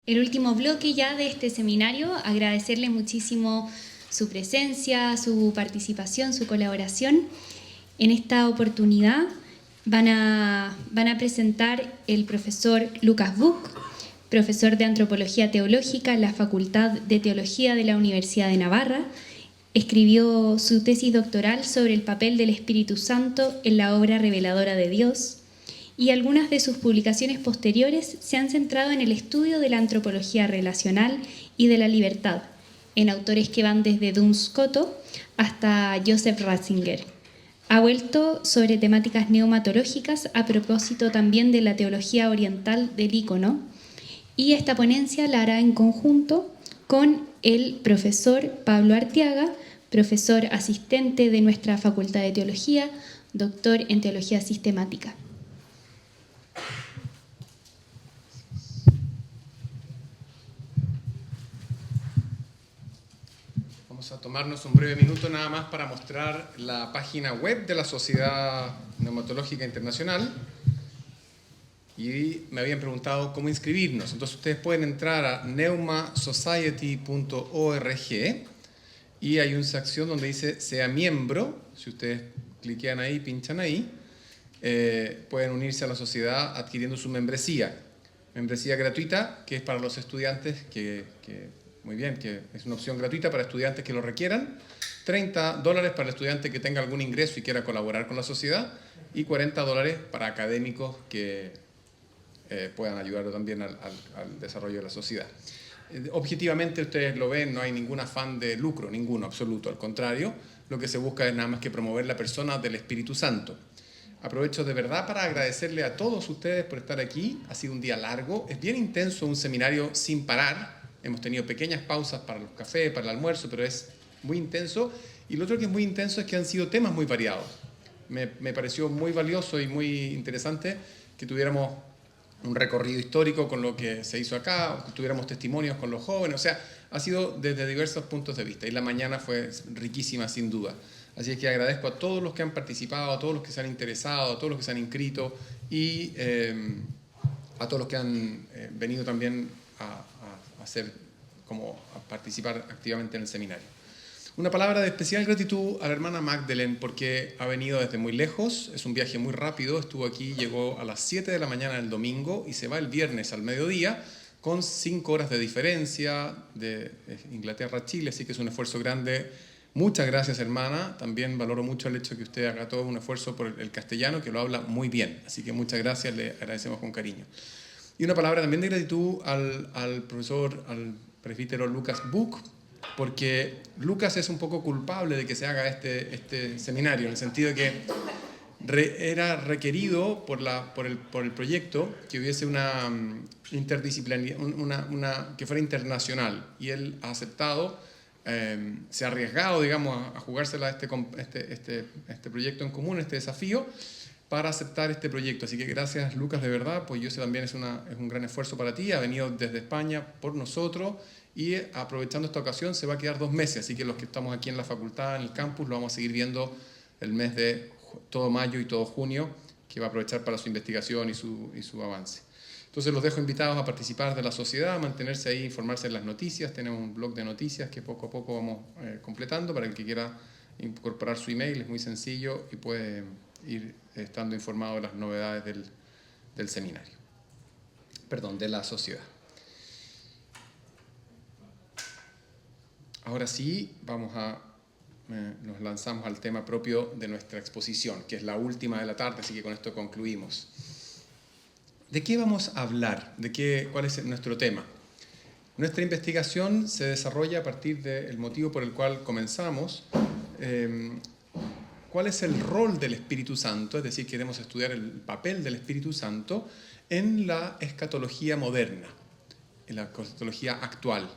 el último bloque ya de este seminario, agradecerle muchísimo su presencia, su participación, su colaboración. En esta oportunidad van a presentar el profesor Lucas Buch, profesor de Antropología Teológica en la Facultad de Teología de la Universidad de Navarra. Escribió su tesis doctoral sobre el papel del Espíritu Santo en la obra reveladora de Dios, y algunas de sus publicaciones posteriores se han centrado en el estudio de la antropología relacional y de la libertad, en autores que van desde Duns Scoto hasta Joseph Ratzinger. Ha vuelto sobre temáticas neumatológicas a propósito también de la teología oriental del ícono, y esta ponencia la hará en conjunto con el profesor Pablo Arteaga, profesor asistente de nuestra Facultad de Teología, doctor en Teología Sistemática. Vamos a tomarnos un breve minuto nada más para mostrar la página web de la Sociedad Neumatológica Internacional. Y me habían preguntado cómo inscribirnos. Entonces ustedes pueden entrar a neumasociety.org y hay una sección donde dice sea miembro. Si ustedes cliquean ahí, pinchan ahí, pueden unirse a la sociedad adquiriendo su membresía. Membresía gratuita, que es para los estudiantes, muy bien, que es una opción gratuita para estudiantes que lo requieran. $30 para el estudiante que tenga algún ingreso y quiera colaborar con la sociedad, y $40 para académicos que puedan ayudar también al desarrollo de la sociedad. Objetivamente, ustedes lo ven, no hay ningún afán de lucro, ninguno, absoluto. Al contrario, lo que se busca es nada más que promover la persona del Espíritu Santo. Aprovecho de verdad para agradecerle a todos ustedes por estar aquí. Ha sido un día largo, es bien intenso, un seminario sin parar. Hemos tenido pequeñas pausas para los cafés, para el almuerzo, pero es muy intenso. Y lo otro que es muy intenso es que han sido temas muy variados. Me pareció muy valioso y muy interesante que tuviéramos un recorrido histórico con lo que se hizo acá, que tuviéramos testimonios con los jóvenes. O sea, ha sido desde diversos puntos de vista. Y la mañana fue riquísima, sin duda. Así es que agradezco a todos los que han participado, a todos los que se han interesado, a todos los que se han inscrito y a todos los que han venido también a participar activamente en el seminario. Una palabra de especial gratitud a la hermana Magdalene porque ha venido desde muy lejos, es un viaje muy rápido, estuvo aquí, llegó a las 7 de la mañana del domingo y se va el viernes al mediodía con 5 horas de diferencia de Inglaterra a Chile, así que es un esfuerzo grande. Muchas gracias, hermana. También valoro mucho el hecho de que usted haga todo un esfuerzo por el castellano, que lo habla muy bien. Así que muchas gracias, le agradecemos con cariño. Y una palabra también de gratitud al profesor, al presbítero Lucas Buch, porque Lucas es un poco culpable de que se haga este seminario, en el sentido de que era requerido por el proyecto que hubiese una interdisciplinaridad, que fuera internacional, y él ha aceptado. Se ha arriesgado, digamos, a jugársela a este proyecto en común, este desafío, para aceptar este proyecto. Así que gracias, Lucas, de verdad, pues yo sé también es un gran esfuerzo para ti, ha venido desde España por nosotros y aprovechando esta ocasión se va a quedar 2 meses, así que los que estamos aquí en la facultad, en el campus, lo vamos a seguir viendo el mes de todo mayo y todo junio, que va a aprovechar para su investigación y su avance. Entonces los dejo invitados a participar de la sociedad, a mantenerse ahí, informarse en las noticias. Tenemos un blog de noticias que poco a poco vamos completando para el que quiera incorporar su email. Es muy sencillo y puede ir estando informado de las novedades del seminario. Perdón, de la sociedad. Ahora sí, nos lanzamos al tema propio de nuestra exposición, que es la última de la tarde, así que con esto concluimos. ¿De qué vamos a hablar? ¿Cuál es nuestro tema? Nuestra investigación se desarrolla a partir del motivo por el cual comenzamos. ¿Cuál es el rol del Espíritu Santo? Es decir, queremos estudiar el papel del Espíritu Santo en la escatología moderna, en la escatología actual,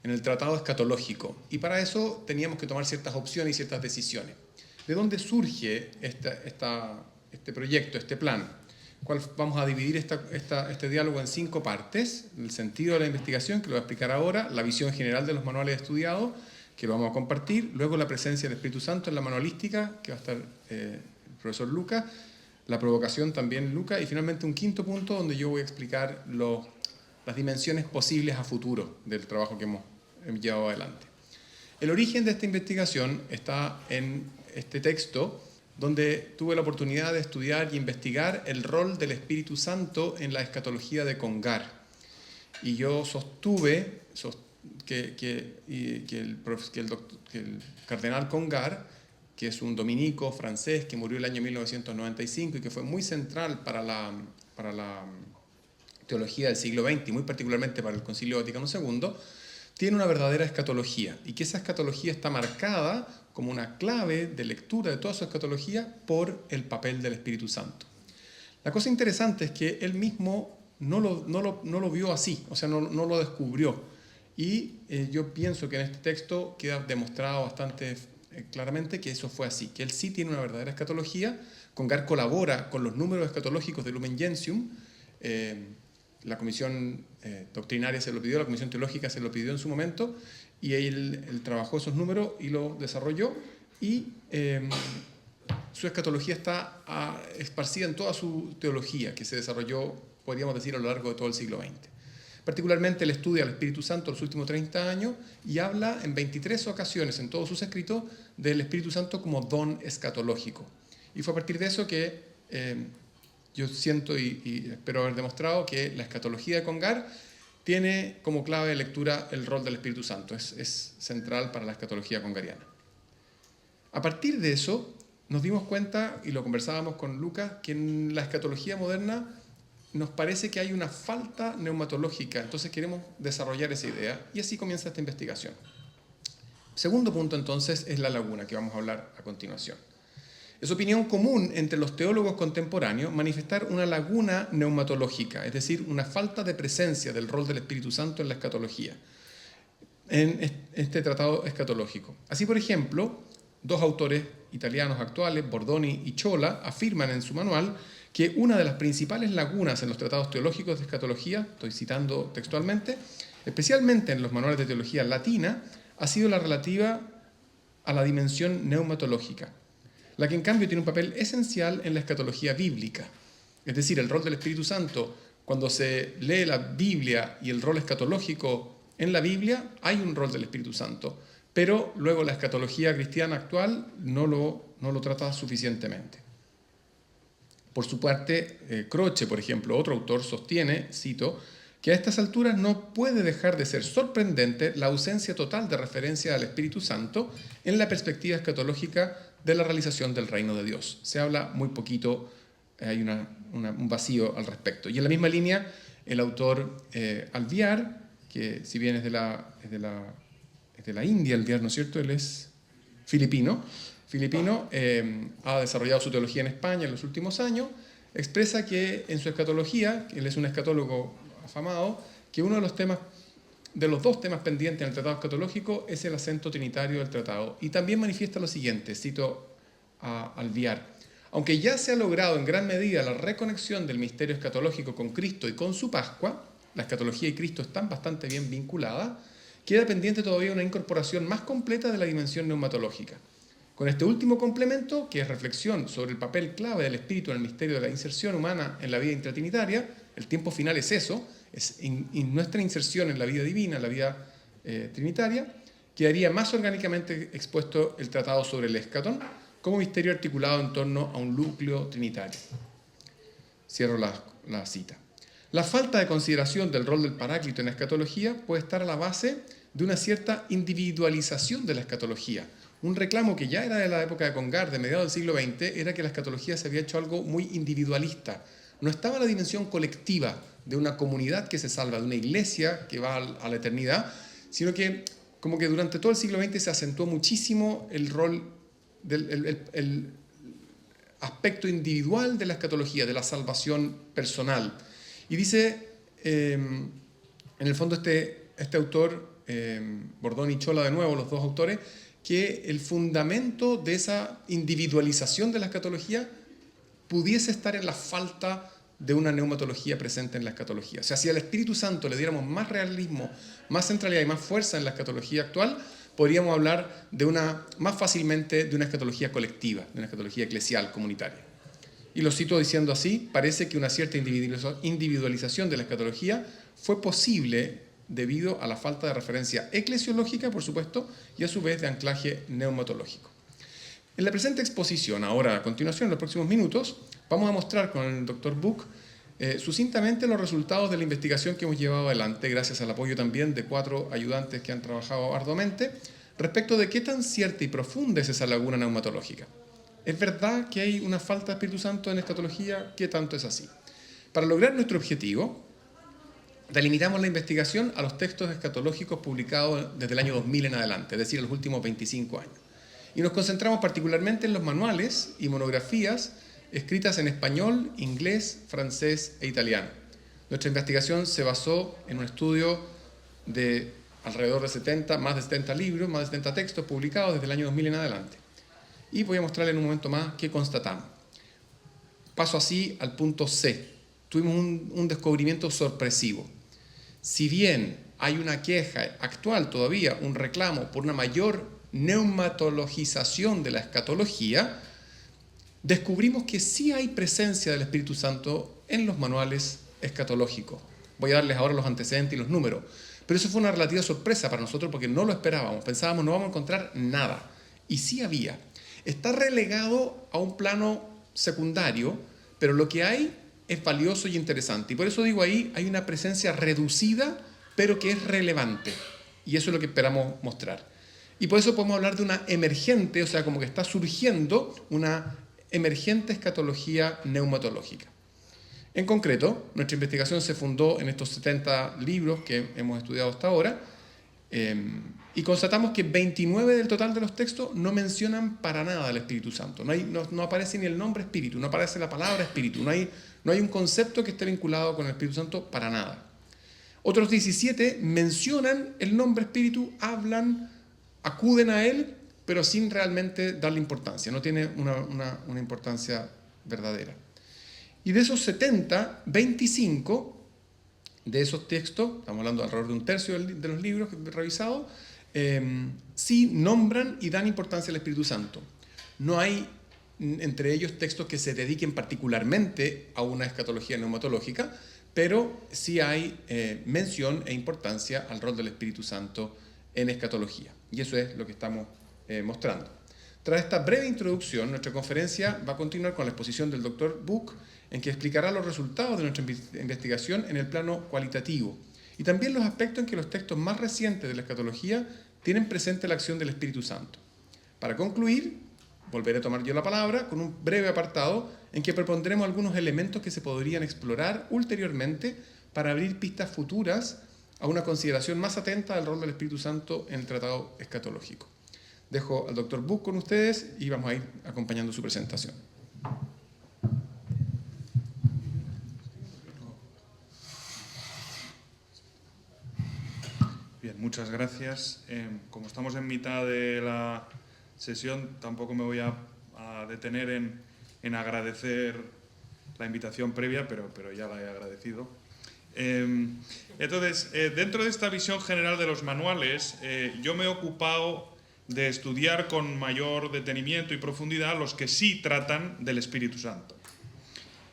en el tratado escatológico. Y para eso teníamos que tomar ciertas opciones y ciertas decisiones. ¿De dónde surge este proyecto, este plan? Vamos a dividir este diálogo en 5 partes: el sentido de la investigación, que lo voy a explicar ahora; la visión general de los manuales estudiados, que lo vamos a compartir; luego la presencia del Espíritu Santo en la manualística, que va a estar el profesor Lucas; la provocación también Lucas; y finalmente un 5.º punto donde yo voy a explicar las dimensiones posibles a futuro del trabajo que hemos llevado adelante. El origen de esta investigación está en este texto, donde tuve la oportunidad de estudiar y investigar el rol del Espíritu Santo en la escatología de Congar. Y yo sostuve que el cardenal Congar, que es un dominico francés que murió el año 1995 y que fue muy central para la teología del siglo XX y muy particularmente para el Concilio Vaticano II, tiene una verdadera escatología y que esa escatología está marcada como una clave de lectura de toda su escatología por el papel del Espíritu Santo. La cosa interesante es que él mismo no lo vio así, o sea, no lo descubrió. Y yo pienso que en este texto queda demostrado bastante claramente que eso fue así, que él sí tiene una verdadera escatología. Congar colabora con los números escatológicos de Lumen Gentium. La comisión doctrinaria se lo pidió, la comisión teológica se lo pidió en su momento, y él trabajó esos números y lo desarrolló, y su escatología está esparcida en toda su teología, que se desarrolló, podríamos decir, a lo largo de todo el siglo XX. Particularmente él estudia al Espíritu Santo los últimos 30 años y habla en 23 ocasiones en todos sus escritos del Espíritu Santo como don escatológico. Y fue a partir de eso que yo siento y espero haber demostrado que la escatología de Congar tiene como clave de lectura el rol del Espíritu Santo. Es central para la escatología congariana. A partir de eso nos dimos cuenta, y lo conversábamos con Lucas, que en la escatología moderna nos parece que hay una falta neumatológica, entonces queremos desarrollar esa idea, y así comienza esta investigación. Segundo punto, entonces, es la laguna, que vamos a hablar a continuación. Es opinión común entre los teólogos contemporáneos manifestar una laguna neumatológica, es decir, una falta de presencia del rol del Espíritu Santo en la escatología, en este tratado escatológico. Así, por ejemplo, dos autores italianos actuales, Bordoni y Ciola, afirman en su manual que una de las principales lagunas en los tratados teológicos de escatología, estoy citando textualmente, especialmente en los manuales de teología latina, ha sido la relativa a la dimensión neumatológica, la que en cambio tiene un papel esencial en la escatología bíblica. Es decir, el rol del Espíritu Santo, cuando se lee la Biblia y el rol escatológico en la Biblia, hay un rol del Espíritu Santo, pero luego la escatología cristiana actual no lo trata suficientemente. Por su parte, Croce, por ejemplo, otro autor, sostiene, cito, que a estas alturas no puede dejar de ser sorprendente la ausencia total de referencia al Espíritu Santo en la perspectiva escatológica de la realización del reino de Dios. Se habla muy poquito, hay un vacío al respecto. Y en la misma línea, el autor Alviar, que si bien es de la India, Alviar, ¿no es cierto? Él es filipino, ha desarrollado su teología en España en los últimos años, expresa que en su escatología, él es un escatólogo afamado, que uno de los dos temas pendientes en el tratado escatológico es el acento trinitario del tratado. Y también manifiesta lo siguiente, cito a Alviar: aunque ya se ha logrado en gran medida la reconexión del misterio escatológico con Cristo y con su Pascua, la escatología y Cristo están bastante bien vinculadas, queda pendiente todavía una incorporación más completa de la dimensión neumatológica. Con este último complemento, que es reflexión sobre el papel clave del Espíritu en el misterio de la inserción humana en la vida intratrinitaria, el tiempo final es eso, es nuestra inserción en la vida divina, en la vida trinitaria, quedaría más orgánicamente expuesto el tratado sobre el escatón como misterio articulado en torno a un núcleo trinitario. Cierro la cita. La falta de consideración del rol del Paráclito en la escatología puede estar a la base de una cierta individualización de la escatología. Un reclamo que ya era de la época de Congar, de mediados del siglo XX, era que la escatología se había hecho algo muy individualista. No estaba la dimensión colectiva de una comunidad que se salva, de una iglesia que va a la eternidad, sino que como que durante todo el siglo XX se acentuó muchísimo el rol, el aspecto individual de la escatología, de la salvación personal. Y dice, en el fondo este autor, Bordoni y Ciola de nuevo, los dos autores, que el fundamento de esa individualización de la escatología pudiese estar en la falta de una neumatología presente en la escatología. O sea, si al Espíritu Santo le diéramos más realismo, más centralidad y más fuerza en la escatología actual, podríamos hablar más fácilmente de una escatología colectiva, de una escatología eclesial, comunitaria. Y lo cito diciendo así: parece que una cierta individualización de la escatología fue posible debido a la falta de referencia eclesiológica, por supuesto, y a su vez de anclaje neumatológico. En la presente exposición, ahora a continuación, en los próximos minutos, vamos a mostrar con el Dr. Buch sucintamente los resultados de la investigación que hemos llevado adelante, gracias al apoyo también de 4 ayudantes que han trabajado arduamente, respecto de qué tan cierta y profunda es esa laguna neumatológica. ¿Es verdad que hay una falta de Espíritu Santo en escatología? ¿Qué tanto es así? Para lograr nuestro objetivo, delimitamos la investigación a los textos escatológicos publicados desde el año 2000 en adelante, es decir, los últimos 25 años. Y nos concentramos particularmente en los manuales y monografías escritas en español, inglés, francés e italiano. Nuestra investigación se basó en un estudio de alrededor de más de 70 libros, más de 70 textos publicados desde el año 2000 en adelante. Y voy a mostrarles en un momento más qué constatamos. Paso así al punto C. Tuvimos un descubrimiento sorpresivo. Si bien hay una queja actual todavía, un reclamo por una mayor neumatologización de la escatología, descubrimos que sí hay presencia del Espíritu Santo en los manuales escatológicos. Voy a darles ahora los antecedentes y los números. Pero eso fue una relativa sorpresa para nosotros porque no lo esperábamos. Pensábamos no vamos a encontrar nada. Y sí había. Está relegado a un plano secundario, pero lo que hay es valioso y interesante. Y por eso digo ahí, hay una presencia reducida, pero que es relevante. Y eso es lo que esperamos mostrar. Y por eso podemos hablar de una emergente, o sea, como que está surgiendo una emergente escatología neumatológica. En concreto, nuestra investigación se fundó en estos 70 libros que hemos estudiado hasta ahora, y constatamos que 29 del total de los textos no mencionan para nada al Espíritu Santo. No aparece ni el nombre Espíritu, no aparece la palabra Espíritu, no hay un concepto que esté vinculado con el Espíritu Santo para nada. Otros 17 mencionan el nombre Espíritu, hablan, acuden a él, pero sin realmente darle importancia, no tiene una importancia verdadera. Y de esos 70, 25 de esos textos, estamos hablando alrededor de un tercio de los libros que he revisado, sí nombran y dan importancia al Espíritu Santo. No hay entre ellos textos que se dediquen particularmente a una escatología neumatológica, pero sí hay mención e importancia al rol del Espíritu Santo en escatología. Y eso es lo que estamos mostrando. Tras esta breve introducción, nuestra conferencia va a continuar con la exposición del Dr. Buch, en que explicará los resultados de nuestra investigación en el plano cualitativo y también los aspectos en que los textos más recientes de la escatología tienen presente la acción del Espíritu Santo. Para concluir, volveré a tomar yo la palabra con un breve apartado en que propondremos algunos elementos que se podrían explorar ulteriormente para abrir pistas futuras a una consideración más atenta del rol del Espíritu Santo en el tratado escatológico. Dejo al Dr. Buch con ustedes y vamos a ir acompañando su presentación. Bien, muchas gracias. Como estamos en mitad de la sesión, tampoco me voy a detener en agradecer la invitación previa, pero ya la he agradecido. Entonces, dentro de esta visión general de los manuales, yo me he ocupado de estudiar con mayor detenimiento y profundidad los que sí tratan del Espíritu Santo.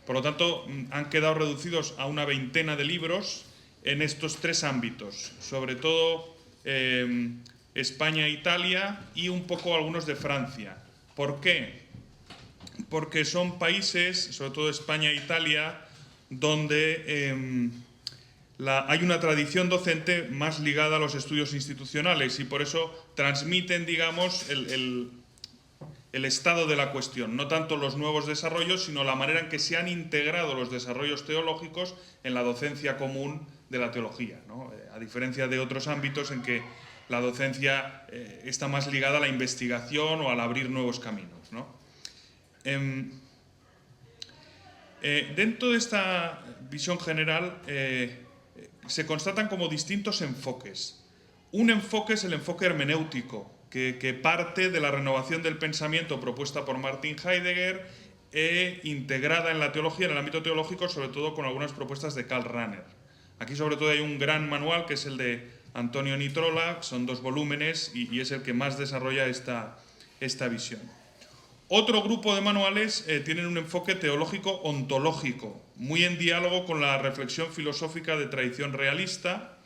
Por lo tanto, han quedado reducidos a una veintena de libros en estos 3 ámbitos, sobre todo España e Italia y un poco algunos de Francia. ¿Por qué? Porque son países, sobre todo España e Italia, donde hay una tradición docente más ligada a los estudios institucionales y por eso transmiten, digamos, el estado de la cuestión, no tanto los nuevos desarrollos, sino la manera en que se han integrado los desarrollos teológicos en la docencia común de la teología, ¿no? A diferencia de otros ámbitos en que la docencia está más ligada a la investigación o al abrir nuevos caminos, ¿no? Dentro de esta visión general se constatan como distintos enfoques. Un enfoque es el enfoque hermenéutico, que parte de la renovación del pensamiento propuesta por Martin Heidegger e integrada en la teología, en el ámbito teológico, sobre todo con algunas propuestas de Karl Rahner. Aquí sobre todo hay un gran manual que es el de Antonio Nitrola, son 2 volúmenes y es el que más desarrolla esta visión. Otro grupo de manuales tienen un enfoque teológico ontológico, muy en diálogo con la reflexión filosófica de tradición realista,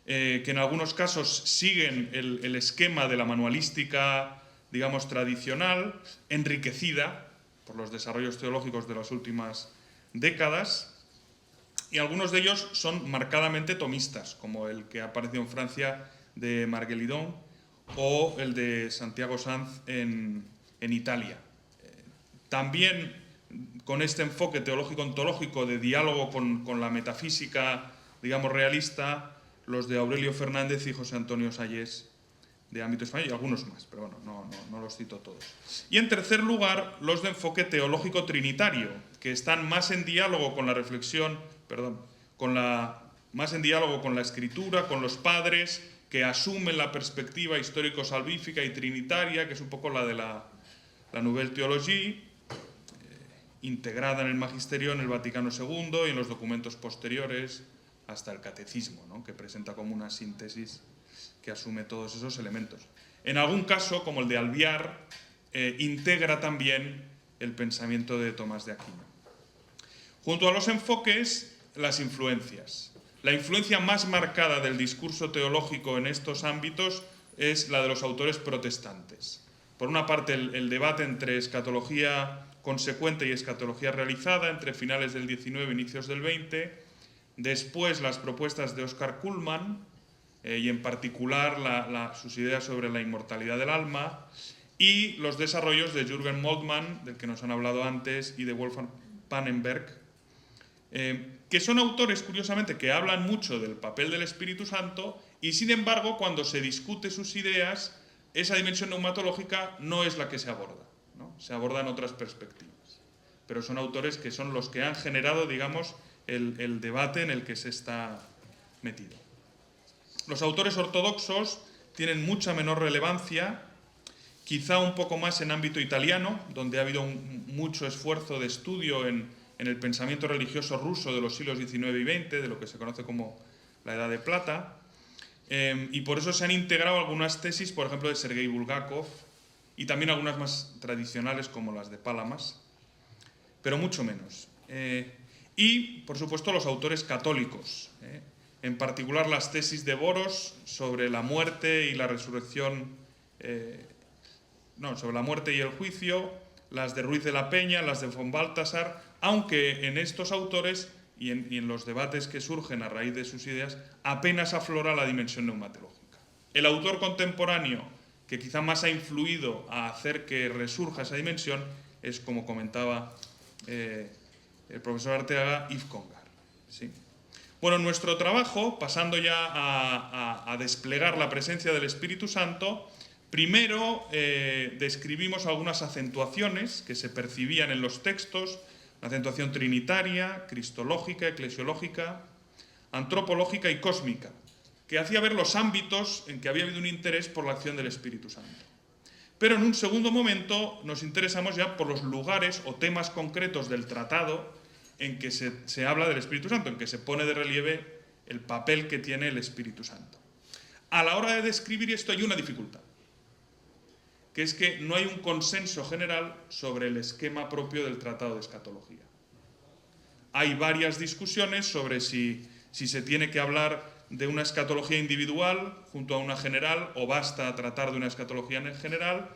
que en algunos casos siguen el esquema de la manualística, digamos, tradicional, enriquecida por los desarrollos teológicos de las últimas décadas, y algunos de ellos son marcadamente tomistas, como el que ha aparecido en Francia de Marguelidon o el de Santiago Sanz en Italia. También con este enfoque teológico-ontológico de diálogo con la metafísica, digamos, realista, los de Aurelio Fernández y José Antonio Sayés, de ámbito español, y algunos más, pero bueno, no los cito todos. Y en tercer lugar, los de enfoque teológico trinitario, que están más en diálogo con la reflexión, más en diálogo con la escritura, con los padres, que asumen la perspectiva histórico-salvífica y trinitaria, que es un poco la de la Nouvelle Théologie, integrada en el Magisterio, en el Vaticano II y en los documentos posteriores, hasta el Catecismo, ¿no?, que presenta como una síntesis que asume todos esos elementos. En algún caso, como el de Albiar, integra también el pensamiento de Tomás de Aquino. Junto a los enfoques, las influencias. La influencia más marcada del discurso teológico en estos ámbitos es la de los autores protestantes. Por una parte, el debate entre escatología consecuente y escatología realizada entre finales del XIX e inicios del XX. Después, las propuestas de Oscar Cullmann, y en particular sus ideas sobre la inmortalidad del alma, y los desarrollos de Jürgen Moltmann, del que nos han hablado antes, y de Wolfgang Pannenberg, que son autores, curiosamente, que hablan mucho del papel del Espíritu Santo, y sin embargo, cuando se discute sus ideas, esa dimensión neumatológica no es la que se aborda, ¿no? Se abordan otras perspectivas. Pero son autores que son los que han generado, digamos, el debate en el que se está metido. Los autores ortodoxos tienen mucha menor relevancia, quizá un poco más en ámbito italiano, donde ha habido mucho esfuerzo de estudio en el pensamiento religioso ruso de los siglos XIX y XX, de lo que se conoce como la Edad de Plata, y por eso se han integrado algunas tesis, por ejemplo, de Sergei Bulgakov, y también algunas más tradicionales como las de Palamas, pero mucho menos. Y, por supuesto, los autores católicos, en particular las tesis de Boros sobre la muerte y la resurrección, sobre la muerte y el juicio, las de Ruiz de la Peña, las de von Balthasar, aunque en estos autores y en los debates que surgen a raíz de sus ideas, apenas aflora la dimensión neumatológica. El autor contemporáneo que quizá más ha influido a hacer que resurja esa dimensión es, como comentaba el profesor Arteaga, Yves Congar. ¿Sí? Bueno, nuestro trabajo, pasando ya a desplegar la presencia del Espíritu Santo, primero describimos algunas acentuaciones que se percibían en los textos, la acentuación trinitaria, cristológica, eclesiológica, antropológica y cósmica, que hacía ver los ámbitos en que había habido un interés por la acción del Espíritu Santo. Pero en un segundo momento nos interesamos ya por los lugares o temas concretos del tratado en que se habla del Espíritu Santo, en que se pone de relieve el papel que tiene el Espíritu Santo. A la hora de describir esto hay una dificultad, que es que no hay un consenso general sobre el esquema propio del Tratado de Escatología. Hay varias discusiones sobre si se tiene que hablar de una escatología individual junto a una general o basta tratar de una escatología en general,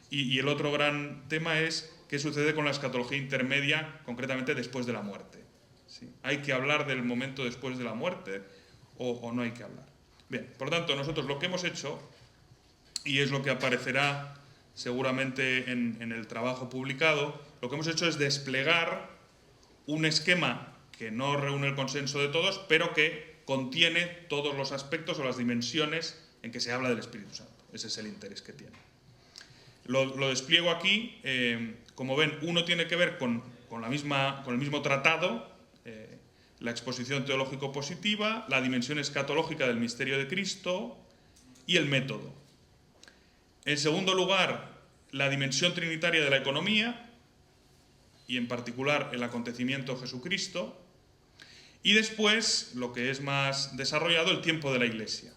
y el otro gran tema es qué sucede con la escatología intermedia, concretamente después de la muerte. ¿Sí? ¿Hay que hablar del momento después de la muerte o no hay que hablar? Bien, por lo tanto, nosotros lo que hemos hecho, y es lo que aparecerá seguramente en el trabajo publicado, lo que hemos hecho es desplegar un esquema que no reúne el consenso de todos, pero que contiene todos los aspectos o las dimensiones en que se habla del Espíritu Santo. Ese es el interés que tiene. Lo despliego aquí. Como ven, uno tiene que ver con el mismo tratado, la exposición teológico-positiva, la dimensión escatológica del misterio de Cristo y el método. En segundo lugar, la dimensión trinitaria de la economía y en particular el acontecimiento Jesucristo. Y después, lo que es más desarrollado, el tiempo de la Iglesia.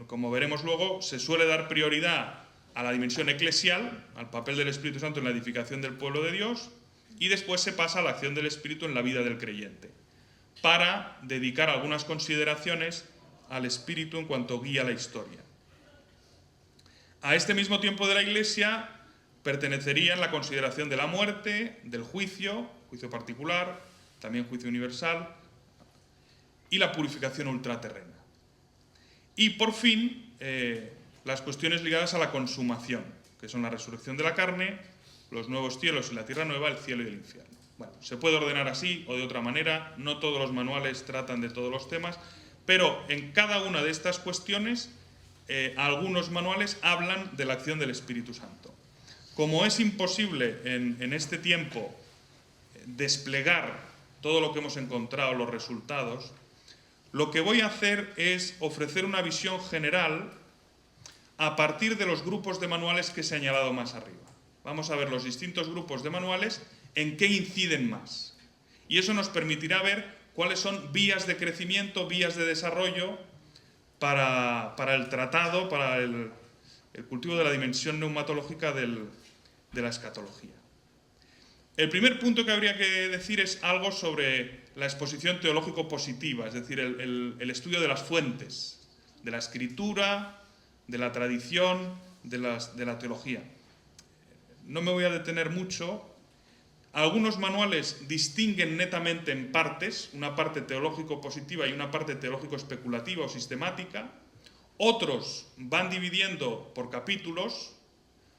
Como veremos luego, se suele dar prioridad a la dimensión eclesial, al papel del Espíritu Santo en la edificación del pueblo de Dios, y después se pasa a la acción del Espíritu en la vida del creyente, para dedicar algunas consideraciones al Espíritu en cuanto guía la historia. A este mismo tiempo de la Iglesia pertenecerían la consideración de la muerte, del juicio particular, también juicio universal, y la purificación ultraterrena. Y por fin, las cuestiones ligadas a la consumación, que son la resurrección de la carne, los nuevos cielos y la tierra nueva, el cielo y el infierno. Bueno, se puede ordenar así o de otra manera, no todos los manuales tratan de todos los temas, pero en cada una de estas cuestiones, algunos manuales hablan de la acción del Espíritu Santo. Como es imposible en este tiempo desplegar todo lo que hemos encontrado, los resultados, lo que voy a hacer es ofrecer una visión general a partir de los grupos de manuales que he señalado más arriba. Vamos a ver los distintos grupos de manuales en qué inciden más. Y eso nos permitirá ver cuáles son vías de crecimiento, vías de desarrollo para el tratado, para el cultivo de la dimensión neumatológica de la escatología. El primer punto que habría que decir es algo sobre la exposición teológico-positiva, es decir, el estudio de las fuentes, de la escritura, de la tradición, de la teología. No me voy a detener mucho. Algunos manuales distinguen netamente en partes, una parte teológico-positiva y una parte teológico-especulativa o sistemática. Otros van dividiendo por capítulos.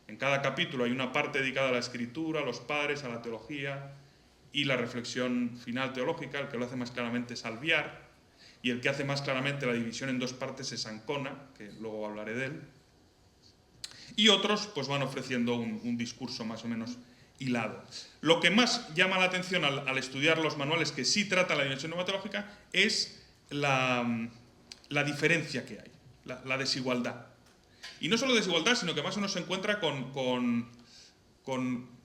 En cada capítulo hay una parte dedicada a la escritura, a los padres, a la teología y la reflexión final teológica. El que lo hace más claramente es Albiar, y el que hace más claramente la división en dos partes es Ancona, que luego hablaré de él. Y otros pues van ofreciendo un discurso más o menos hilado. Lo que más llama la atención al estudiar los manuales que sí tratan la dimensión neumatológica es la diferencia que hay, la desigualdad. Y no solo desigualdad, sino que más uno se encuentra con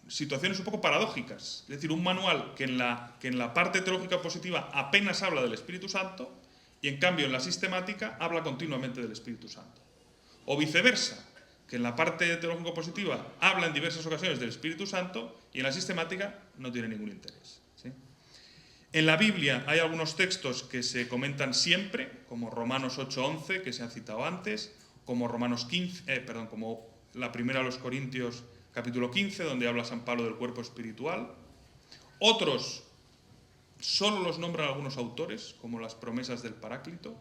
situaciones un poco paradójicas. Es decir, un manual que en la parte teológica positiva apenas habla del Espíritu Santo y en cambio en la sistemática habla continuamente del Espíritu Santo. O viceversa, que en la parte teológico positiva habla en diversas ocasiones del Espíritu Santo y en la sistemática no tiene ningún interés, ¿sí? En la Biblia hay algunos textos que se comentan siempre, como Romanos 8:11, que se ha citado antes, como como la primera a los Corintios, capítulo 15, donde habla San Pablo del cuerpo espiritual. Otros solo los nombran algunos autores, como las promesas del Paráclito.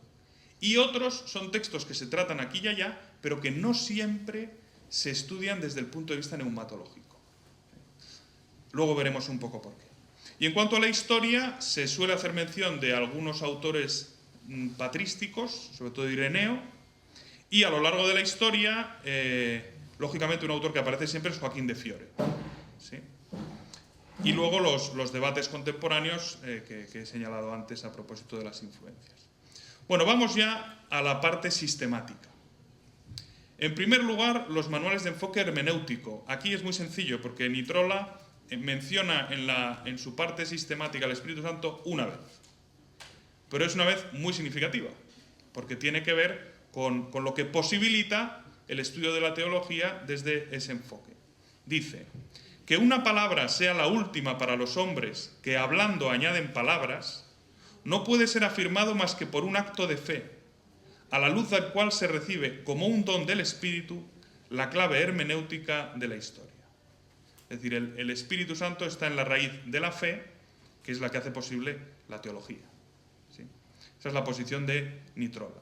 Y otros son textos que se tratan aquí y allá, pero que no siempre se estudian desde el punto de vista neumatológico. Luego veremos un poco por qué. Y en cuanto a la historia, se suele hacer mención de algunos autores patrísticos, sobre todo Ireneo, y a lo largo de la historia, lógicamente un autor que aparece siempre es Joaquín de Fiore, ¿sí? Y luego los debates contemporáneos que he señalado antes a propósito de las influencias. Bueno, vamos ya a la parte sistemática. En primer lugar, los manuales de enfoque hermenéutico. Aquí es muy sencillo, porque Nitrola menciona en su parte sistemática al Espíritu Santo una vez. Pero es una vez muy significativa, porque tiene que ver con lo que posibilita el estudio de la teología desde ese enfoque. Dice: que una palabra sea la última para los hombres que hablando añaden palabras, no puede ser afirmado más que por un acto de fe, a la luz del cual se recibe como un don del Espíritu la clave hermenéutica de la historia. Es decir, el Espíritu Santo está en la raíz de la fe, que es la que hace posible la teología, ¿sí? Esa es la posición de Nitrola,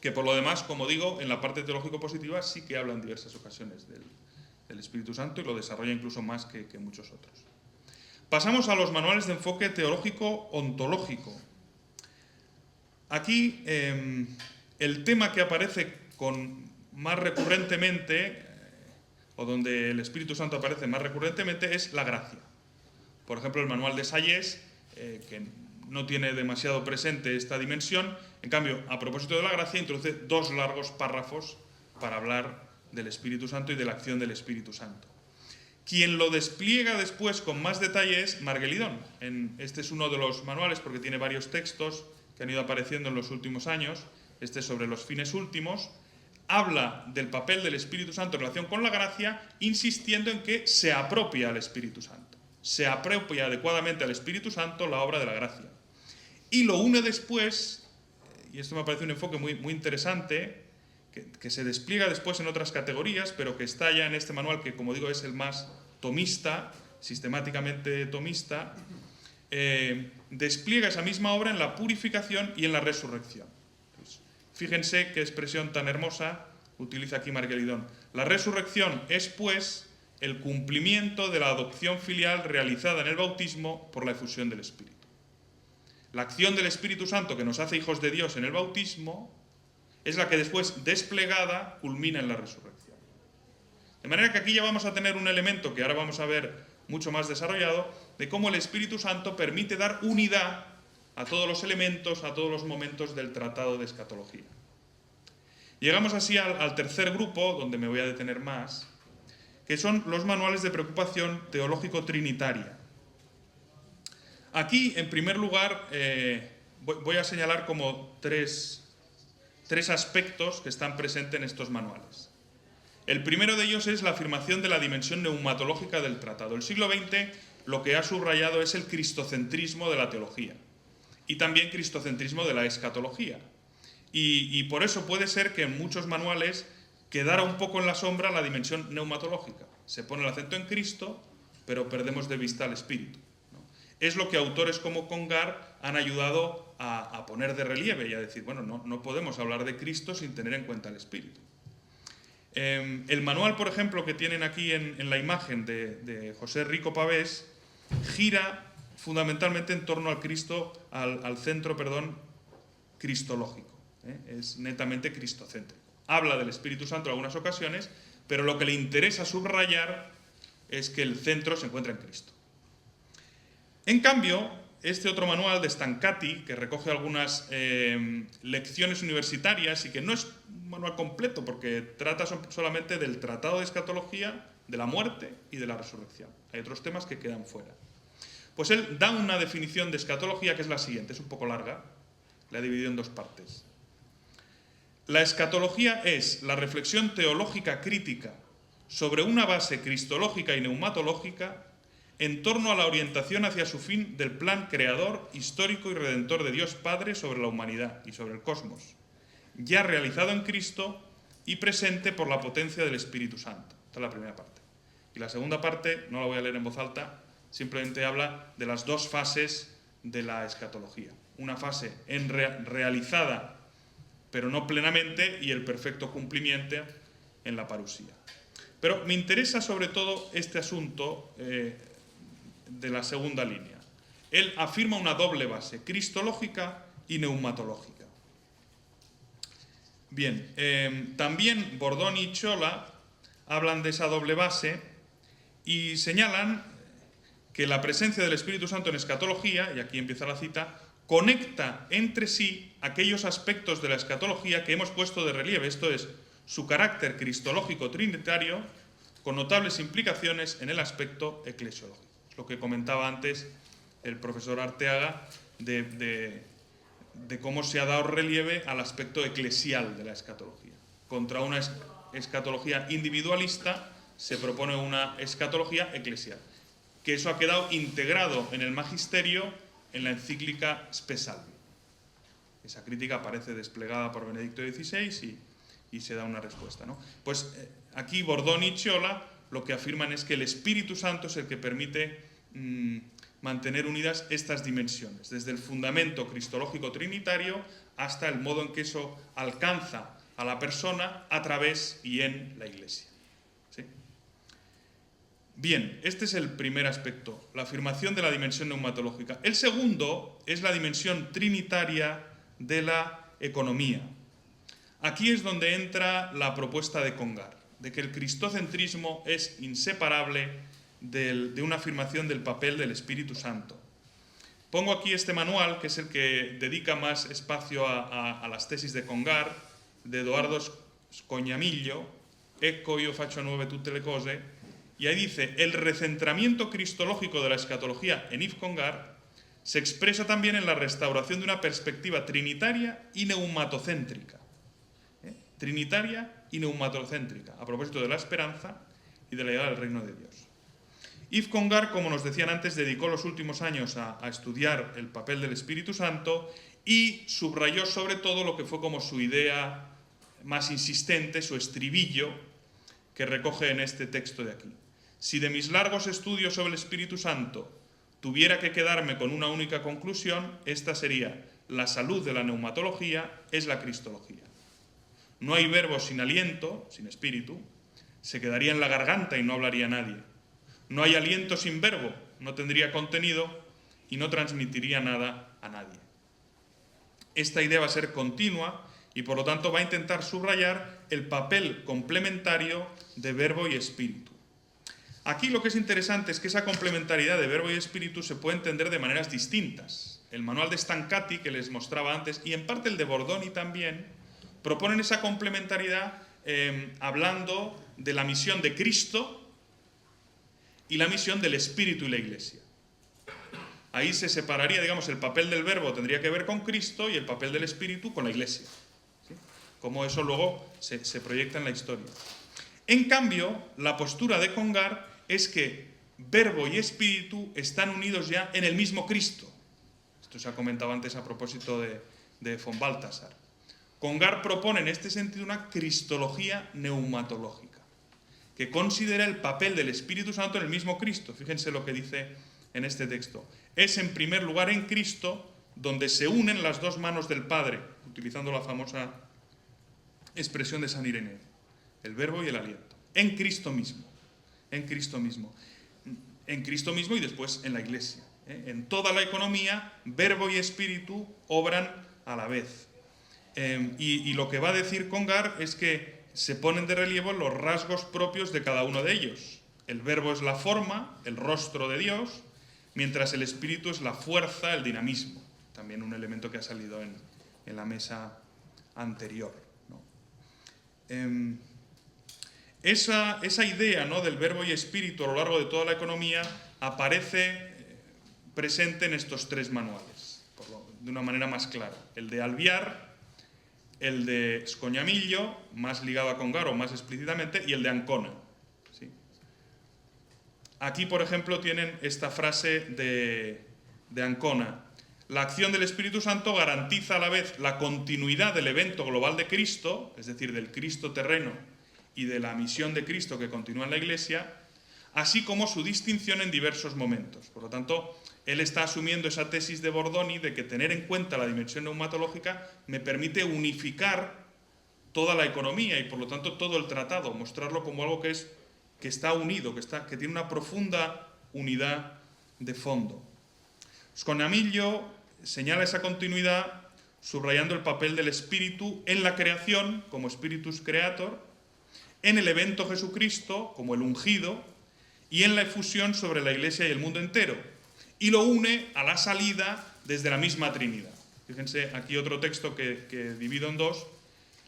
que por lo demás, como digo, en la parte teológico-positiva sí que habla en diversas ocasiones del Espíritu Santo y lo desarrolla incluso más que muchos otros. Pasamos a los manuales de enfoque teológico-ontológico. Aquí el tema que aparece más recurrentemente, o donde el Espíritu Santo aparece más recurrentemente, es la gracia. Por ejemplo, el manual de Sayés, que no tiene demasiado presente esta dimensión, en cambio, a propósito de la gracia, introduce 2 largos párrafos para hablar del Espíritu Santo y de la acción del Espíritu Santo. Quien lo despliega después con más detalle es Marguelidón. Este es uno de los manuales porque tiene varios textos que han ido apareciendo en los últimos años. Este es sobre los fines últimos. habla del papel del Espíritu Santo en relación con la gracia, insistiendo en que se apropia al Espíritu Santo. Se apropia adecuadamente al Espíritu Santo la obra de la gracia. Y lo une después, y esto me parece un enfoque muy, muy interesante, que se despliega después en otras categorías, pero que está ya en este manual, que como digo es el más tomista, sistemáticamente tomista, despliega esa misma obra en la purificación y en la resurrección. Pues, fíjense qué expresión tan hermosa utiliza aquí Margueridón. La resurrección es, pues, el cumplimiento de la adopción filial realizada en el bautismo por la efusión del Espíritu. La acción del Espíritu Santo que nos hace hijos de Dios en el bautismo es la que después, desplegada, culmina en la resurrección. De manera que aquí ya vamos a tener un elemento que ahora vamos a ver mucho más desarrollado, de cómo el Espíritu Santo permite dar unidad a todos los elementos, a todos los momentos del tratado de escatología. Llegamos así al tercer grupo, donde me voy a detener más, que son los manuales de preocupación teológico-trinitaria. Aquí, en primer lugar, voy a señalar como tres aspectos que están presentes en estos manuales. El primero de ellos es la afirmación de la dimensión neumatológica del tratado. El siglo XX lo que ha subrayado es el cristocentrismo de la teología y también cristocentrismo de la escatología. Y por eso puede ser que en muchos manuales quedara un poco en la sombra la dimensión neumatológica. Se pone el acento en Cristo, pero perdemos de vista al Espíritu, ¿no? Es lo que autores como Congar han ayudado a poner de relieve y a decir, bueno, no podemos hablar de Cristo sin tener en cuenta el Espíritu. El manual, por ejemplo, que tienen aquí en la imagen de José Rico Pavés, gira fundamentalmente en torno al centro cristológico. Es netamente cristocéntrico. Habla del Espíritu Santo en algunas ocasiones, pero lo que le interesa subrayar es que el centro se encuentra en Cristo. En cambio, este otro manual de Stancati, que recoge algunas lecciones universitarias y que no es un manual completo porque trata solamente del tratado de escatología, de la muerte y de la resurrección. Hay otros temas que quedan fuera. Pues él da una definición de escatología que es la siguiente, es un poco larga, la ha dividido en dos partes. La escatología es la reflexión teológica crítica sobre una base cristológica y neumatológica en torno a la orientación hacia su fin del plan creador, histórico y redentor de Dios Padre sobre la humanidad y sobre el cosmos, ya realizado en Cristo y presente por la potencia del Espíritu Santo. Esta es la primera parte. Y la segunda parte, no la voy a leer en voz alta, simplemente habla de las dos fases de la escatología. Una fase realizada, pero no plenamente, y el perfecto cumplimiento en la parusía. Pero me interesa sobre todo este asunto de la segunda línea. Él afirma una doble base, cristológica y neumatológica. Bien, también Bordoni y Ciola hablan de esa doble base y señalan que la presencia del Espíritu Santo en escatología, y aquí empieza la cita, conecta entre sí aquellos aspectos de la escatología que hemos puesto de relieve, esto es, su carácter cristológico trinitario, con notables implicaciones en el aspecto eclesiológico. Es lo que comentaba antes el profesor Arteaga de cómo se ha dado relieve al aspecto eclesial de la escatología. Contra una escatología individualista se propone una escatología eclesial, que eso ha quedado integrado en el magisterio en la encíclica Spe Salvi. Esa crítica aparece desplegada por Benedicto XVI y se da una respuesta, ¿no? Pues aquí Bordoni y Ciola lo que afirman es que el Espíritu Santo es el que permite mantener unidas estas dimensiones, desde el fundamento cristológico trinitario hasta el modo en que eso alcanza a la persona a través y en la Iglesia. ¿Sí? Bien, este es el primer aspecto, la afirmación de la dimensión neumatológica. El segundo es la dimensión trinitaria de la economía. Aquí es donde entra la propuesta de Congar, de que el cristocentrismo es inseparable de una afirmación del papel del Espíritu Santo. Pongo aquí este manual, que es el que dedica más espacio a las tesis de Congar, de Edoardo Scognamiglio, Ecco io faccio nuove tutte le cose, y ahí dice, el recentramiento cristológico de la escatología en Yves Congar se expresa también en la restauración de una perspectiva trinitaria y neumatocéntrica. Trinitaria y neumatolocéntrica, a propósito de la esperanza y de la llegada del reino de Dios. Yves Congar, como nos decían antes, dedicó los últimos años a estudiar el papel del Espíritu Santo y subrayó sobre todo lo que fue como su idea más insistente, su estribillo, que recoge en este texto de aquí. Si de mis largos estudios sobre el Espíritu Santo tuviera que quedarme con una única conclusión, esta sería: la salud de la neumatología es la cristología. No hay verbo sin aliento, sin espíritu, se quedaría en la garganta y no hablaría nadie. No hay aliento sin verbo, no tendría contenido y no transmitiría nada a nadie. Esta idea va a ser continua y por lo tanto va a intentar subrayar el papel complementario de verbo y espíritu. Aquí lo que es interesante es que esa complementariedad de verbo y espíritu se puede entender de maneras distintas. El manual de Stancati, que les mostraba antes, y en parte el de Bordoni también, proponen esa complementariedad hablando de la misión de Cristo y la misión del Espíritu y la Iglesia. Ahí se separaría, digamos, el papel del verbo tendría que ver con Cristo y el papel del Espíritu con la Iglesia. ¿Sí? Cómo eso luego se proyecta en la historia. En cambio, la postura de Congar es que verbo y espíritu están unidos ya en el mismo Cristo. Esto se ha comentado antes a propósito de von Balthasar. Congar propone en este sentido una cristología neumatológica, que considera el papel del Espíritu Santo en el mismo Cristo. Fíjense lo que dice en este texto. Es en primer lugar en Cristo donde se unen las dos manos del Padre, utilizando la famosa expresión de San Ireneo, el verbo y el aliento. En Cristo mismo. En Cristo mismo. En Cristo mismo y después en la Iglesia. En toda la economía, verbo y espíritu obran a la vez. Y lo que va a decir Congar es que se ponen de relieve los rasgos propios de cada uno de ellos. El verbo es la forma, el rostro de Dios, mientras el espíritu es la fuerza, el dinamismo. También un elemento que ha salido en la mesa anterior, ¿no? Esa idea, ¿no?, del verbo y espíritu a lo largo de toda la economía aparece presente en estos tres manuales, de una manera más clara. El de Alviar, el de Scognamiglio, más ligado a Congar o más explícitamente, y el de Ancona. ¿Sí? Aquí, por ejemplo, tienen esta frase de Ancona. La acción del Espíritu Santo garantiza a la vez la continuidad del evento global de Cristo, es decir, del Cristo terreno y de la misión de Cristo que continúa en la Iglesia, así como su distinción en diversos momentos. Por lo tanto, él está asumiendo esa tesis de Bordoni de que tener en cuenta la dimensión neumatológica me permite unificar toda la economía y por lo tanto todo el tratado, mostrarlo como algo que está unido, que tiene una profunda unidad de fondo. Scognamiglio señala esa continuidad subrayando el papel del espíritu en la creación como spiritus creator, en el evento Jesucristo como el ungido y en la efusión sobre la Iglesia y el mundo entero. Y lo une a la salida desde la misma Trinidad. Fíjense, aquí otro texto que divido en dos.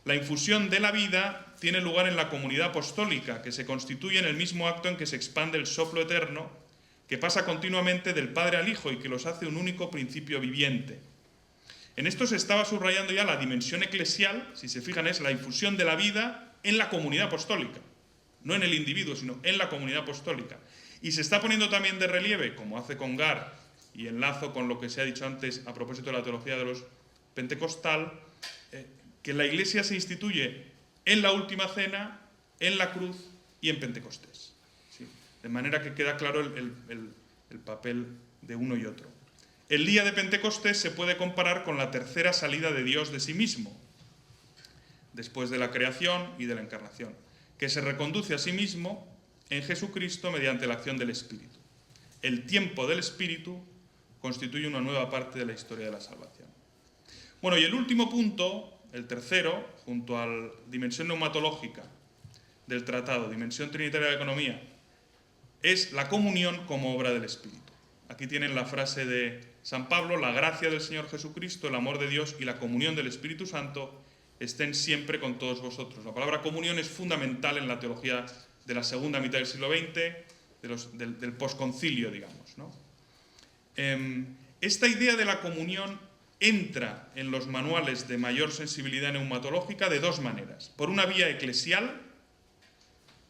La infusión de la vida tiene lugar en la comunidad apostólica, que se constituye en el mismo acto en que se expande el soplo eterno, que pasa continuamente del Padre al Hijo y que los hace un único principio viviente. En esto se estaba subrayando ya la dimensión eclesial, si se fijan, es la infusión de la vida en la comunidad apostólica. No en el individuo, sino en la comunidad apostólica. Y se está poniendo también de relieve, como hace Congar, y enlazo con lo que se ha dicho antes a propósito de la teología de los pentecostal, que la Iglesia se instituye en la última cena, en la cruz y en Pentecostés. ¿Sí? De manera que queda claro el papel de uno y otro. El día de Pentecostés se puede comparar con la tercera salida de Dios de sí mismo, después de la creación y de la encarnación, que se reconduce a sí mismo en Jesucristo mediante la acción del Espíritu. El tiempo del Espíritu constituye una nueva parte de la historia de la salvación. Bueno, y el último punto, el tercero, junto a la dimensión neumatológica del tratado, dimensión trinitaria de la economía, es la comunión como obra del Espíritu. Aquí tienen la frase de San Pablo: la gracia del Señor Jesucristo, el amor de Dios y la comunión del Espíritu Santo estén siempre con todos vosotros. La palabra comunión es fundamental en la teología de la segunda mitad del siglo XX, del posconcilio, digamos, ¿no? Esta idea de la comunión entra en los manuales de mayor sensibilidad neumatológica de dos maneras. Por una vía eclesial,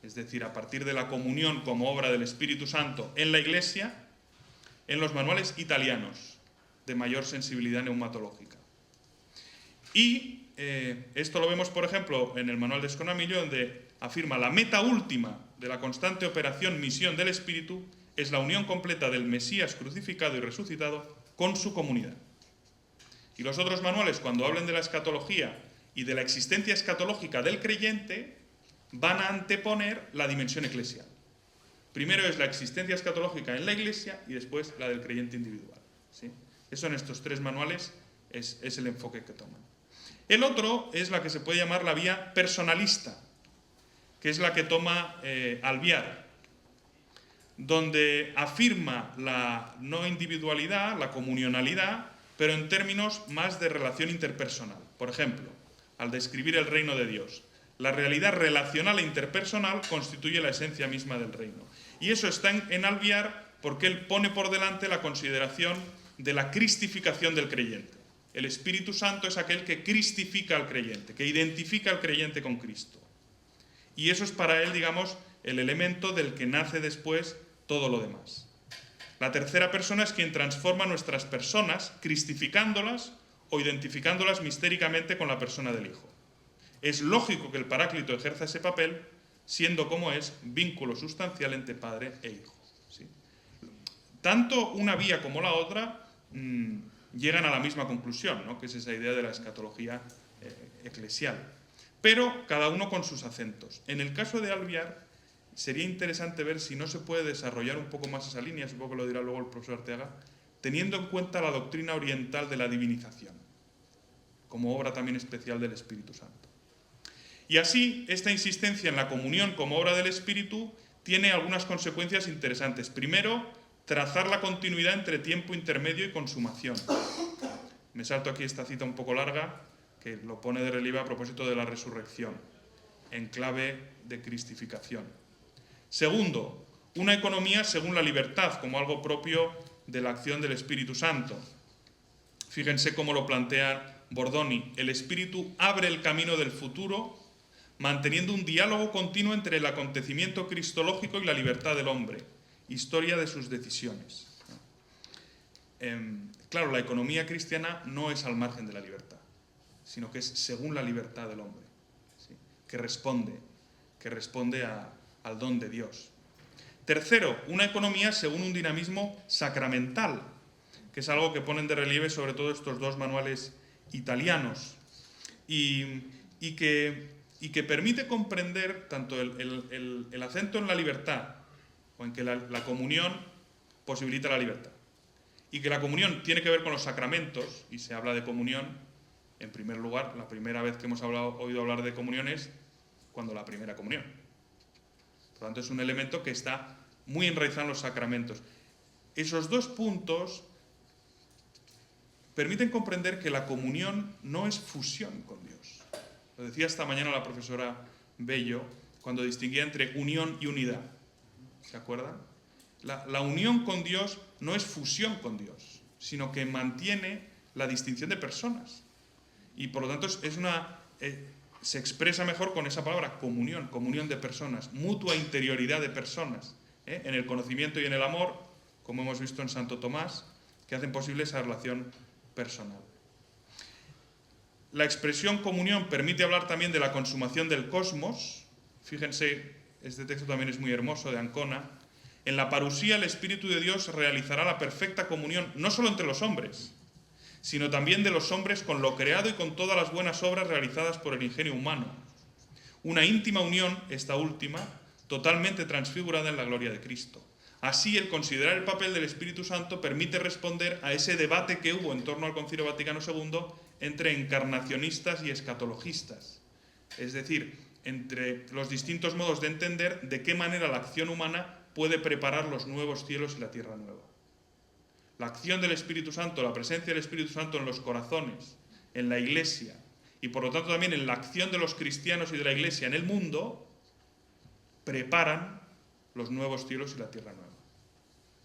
es decir, a partir de la comunión como obra del Espíritu Santo en la Iglesia, en los manuales italianos de mayor sensibilidad neumatológica. Y esto lo vemos, por ejemplo, en el manual de Sconamillo, donde afirma: la meta última de la constante operación misión del Espíritu es la unión completa del Mesías crucificado y resucitado con su comunidad. Y los otros manuales, cuando hablen de la escatología y de la existencia escatológica del creyente, van a anteponer la dimensión eclesial. Primero es la existencia escatológica en la Iglesia y después la del creyente individual, ¿sí? Eso en estos tres manuales es el enfoque que toman. El otro es la que se puede llamar la vía personalista, que es la que toma Albiar, donde afirma la no individualidad, la comunionalidad, pero en términos más de relación interpersonal. Por ejemplo, al describir el reino de Dios, la realidad relacional e interpersonal constituye la esencia misma del reino. Y eso está en Albiar porque él pone por delante la consideración de la cristificación del creyente. El Espíritu Santo es aquel que cristifica al creyente, que identifica al creyente con Cristo. Y eso es para él, digamos, el elemento del que nace después todo lo demás. La tercera persona es quien transforma nuestras personas, cristificándolas o identificándolas mistéricamente con la persona del Hijo. Es lógico que el Paráclito ejerza ese papel, siendo como es vínculo sustancial entre Padre e Hijo, ¿sí? Tanto una vía como la otra llegan a la misma conclusión, ¿no? Que es esa idea de la escatología eclesial, pero cada uno con sus acentos. En el caso de Albiar, sería interesante ver si no se puede desarrollar un poco más esa línea, supongo que lo dirá luego el profesor Arteaga, teniendo en cuenta la doctrina oriental de la divinización, como obra también especial del Espíritu Santo. Y así, esta insistencia en la comunión como obra del Espíritu tiene algunas consecuencias interesantes. Primero, trazar la continuidad entre tiempo intermedio y consumación. Me salto aquí esta cita un poco larga, que lo pone de relieve a propósito de la resurrección, en clave de cristificación. Segundo, una economía según la libertad, como algo propio de la acción del Espíritu Santo. Fíjense cómo lo plantea Bordoni: el Espíritu abre el camino del futuro, manteniendo un diálogo continuo entre el acontecimiento cristológico y la libertad del hombre, historia de sus decisiones. Claro, la economía cristiana no es al margen de la libertad, sino que es según la libertad del hombre, ¿sí? que responde al don de Dios. Tercero, una economía según un dinamismo sacramental, que es algo que ponen de relieve sobre todo estos dos manuales italianos, y que permite comprender tanto el acento en la libertad, o en que la comunión posibilita la libertad, y que la comunión tiene que ver con los sacramentos, y se habla de comunión, en primer lugar, la primera vez que hemos oído hablar de comunión es cuando la primera comunión. Por lo tanto, es un elemento que está muy enraizado en los sacramentos. Esos dos puntos permiten comprender que la comunión no es fusión con Dios. Lo decía esta mañana la profesora Bello, cuando distinguía entre unión y unidad. ¿Se acuerdan? La unión con Dios no es fusión con Dios, sino que mantiene la distinción de personas. Y por lo tanto se expresa mejor con esa palabra, comunión, comunión de personas, mutua interioridad de personas, en el conocimiento y en el amor, como hemos visto en Santo Tomás, que hacen posible esa relación personal. La expresión comunión permite hablar también de la consumación del cosmos. Fíjense, este texto también es muy hermoso, de Ancona. En la parusía el Espíritu de Dios realizará la perfecta comunión, no solo entre los hombres, sino también de los hombres con lo creado y con todas las buenas obras realizadas por el ingenio humano. Una íntima unión, esta última, totalmente transfigurada en la gloria de Cristo. Así, el considerar el papel del Espíritu Santo permite responder a ese debate que hubo en torno al Concilio Vaticano II entre encarnacionistas y escatologistas. Es decir, entre los distintos modos de entender de qué manera la acción humana puede preparar los nuevos cielos y la tierra nueva. La acción del Espíritu Santo, la presencia del Espíritu Santo en los corazones, en la Iglesia, y por lo tanto también en la acción de los cristianos y de la Iglesia en el mundo, preparan los nuevos cielos y la tierra nueva.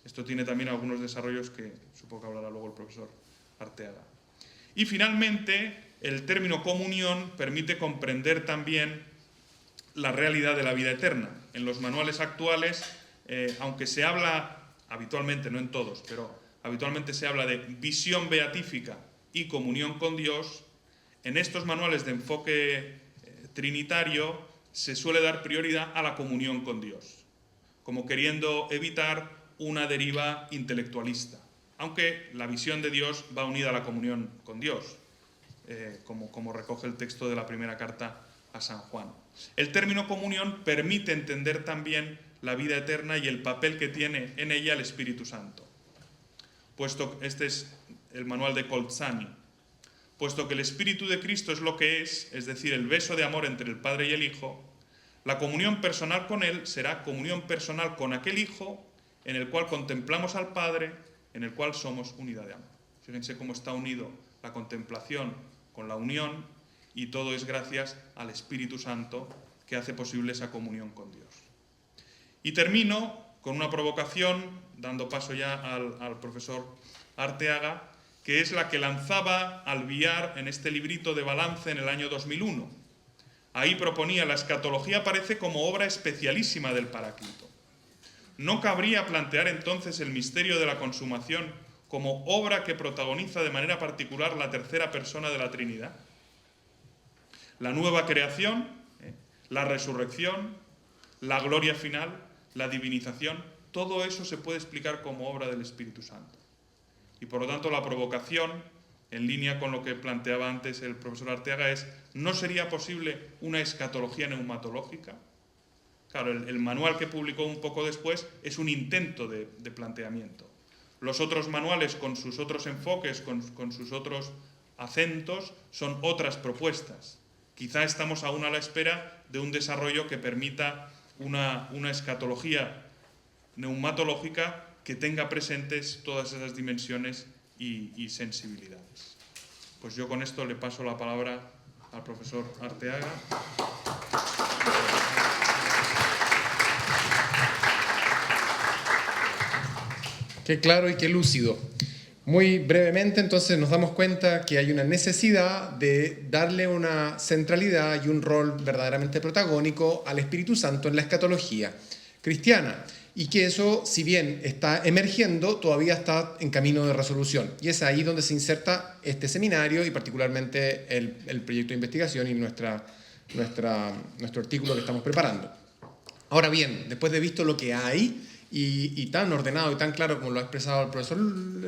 Esto tiene también algunos desarrollos que supongo que hablará luego el profesor Arteaga. Y finalmente, el término comunión permite comprender también la realidad de la vida eterna. En los manuales actuales, aunque se habla habitualmente, no en todos, pero habitualmente se habla de visión beatífica y comunión con Dios, en estos manuales de enfoque trinitario se suele dar prioridad a la comunión con Dios, como queriendo evitar una deriva intelectualista, aunque la visión de Dios va unida a la comunión con Dios, como recoge el texto de la primera carta a San Juan. El término comunión permite entender también la vida eterna y el papel que tiene en ella el Espíritu Santo. Este es el manual de Colzani. Puesto que el Espíritu de Cristo es lo que es decir, el beso de amor entre el Padre y el Hijo, la comunión personal con Él será comunión personal con aquel Hijo en el cual contemplamos al Padre, en el cual somos unidad de amor. Fíjense cómo está unido la contemplación con la unión, y todo es gracias al Espíritu Santo que hace posible esa comunión con Dios. Y termino con una provocación, dando paso ya al profesor Arteaga, que es la que lanzaba Albiar en este librito de balance en el año 2001. Ahí proponía: la escatología aparece como obra especialísima del Paráclito. ¿No cabría plantear entonces el misterio de la consumación como obra que protagoniza de manera particular la tercera persona de la Trinidad? La nueva creación, la resurrección, la gloria final, la divinización, todo eso se puede explicar como obra del Espíritu Santo. Y por lo tanto la provocación, en línea con lo que planteaba antes el profesor Arteaga, es: ¿no sería posible una escatología neumatológica? Claro, el manual que publicó un poco después es un intento de planteamiento. Los otros manuales, con sus otros enfoques, con sus otros acentos, son otras propuestas. Quizá estamos aún a la espera de un desarrollo que permita una escatología neumatológica que tenga presentes todas esas dimensiones y sensibilidades. Pues yo con esto le paso la palabra al profesor Arteaga. Qué claro y qué lúcido. Muy brevemente, entonces, nos damos cuenta que hay una necesidad de darle una centralidad y un rol verdaderamente protagónico al Espíritu Santo en la escatología cristiana, y que eso, si bien está emergiendo, todavía está en camino de resolución. Y es ahí donde se inserta este seminario y particularmente el proyecto de investigación y nuestro artículo que estamos preparando. Ahora bien, después de visto lo que hay, y tan ordenado y tan claro como lo ha expresado el profesor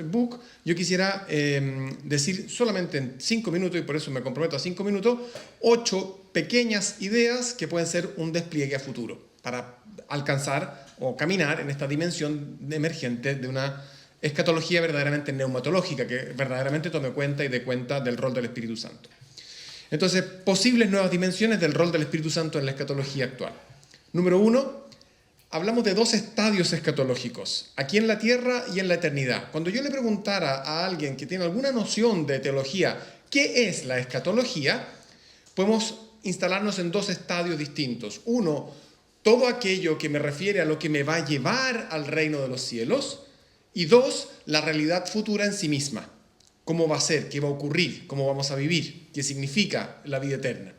Buch, yo quisiera decir solamente en 5 minutos, y por eso me comprometo a 5 minutos, 8 pequeñas ideas que pueden ser un despliegue a futuro para alcanzar o caminar en esta dimensión emergente de una escatología verdaderamente neumatológica, que verdaderamente tome cuenta y dé cuenta del rol del Espíritu Santo. Entonces, posibles nuevas dimensiones del rol del Espíritu Santo en la escatología actual. Número 1, hablamos de 2 estadios escatológicos, aquí en la tierra y en la eternidad. Cuando yo le preguntara a alguien que tiene alguna noción de teología, ¿qué es la escatología?, podemos instalarnos en 2 estadios distintos. Uno, todo aquello que me refiere a lo que me va a llevar al reino de los cielos. Y 2, la realidad futura en sí misma. ¿Cómo va a ser? ¿Qué va a ocurrir? ¿Cómo vamos a vivir? ¿Qué significa la vida eterna?